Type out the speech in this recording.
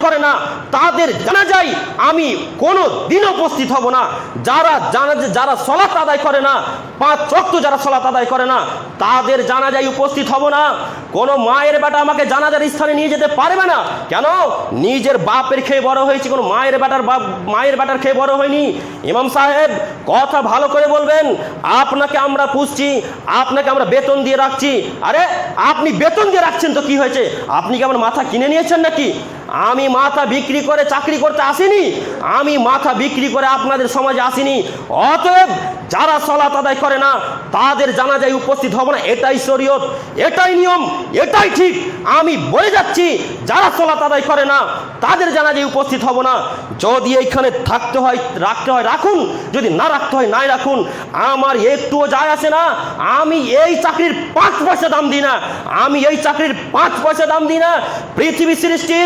করে না তাদের জানাজায় আমি কোনো দিন উপস্থিত হব না। যারা সালাত আদায় করে না, 5 ওয়াক্ত যারা সালাত আদায় করে না, তাদের জানাজায় উপস্থিত হব না। কোনো মায়ের বেটা আমাকে জানাজার স্থানে নিয়ে যেতে পারবে না। কেন? নিজের বাপের খেয়ে বড় হয়েছি, কোনো মায়ের বেটার খেয়ে বড় হয়নি। ইমাম সাহেব কথা ভালো করে বলবেন। আপনাকে আমরা পুষছি, আপনাকে আমরা বেতন দিয়ে রাখছি। আরে আপনি বেতন দিয়ে রাখছেন তো কি হয়েছে? আপনি কি আমার মাথা কিনে নিয়েছেন নাকি? আমি মাথা বিক্রি করে চাকরি করতে আসিনি, আমি মাথা বিক্রি করে আপনাদের সমাজে আসিনি। অতএব যারা সালাত আদায় করে না তাদের জানাজায় উপস্থিত হব না, এটাই শরীয়ত, এটাই নিয়ম, এটাই ঠিক। আমি বলে যাচ্ছি, যারা সালাত আদায় করে না তাদের জানাজায় উপস্থিত হব না। যদি এইখানে থাকতে হয় রাখতে হয় রাখুন, যদি না রাখতে হয় নাই রাখুন, আমার একটুও যায় আসে না। আমি এই চাকরির 5 পয়সা দাম দিই না, আমি এই চাকরির 5 পয়সা দাম দিই না। পৃথিবী সৃষ্টির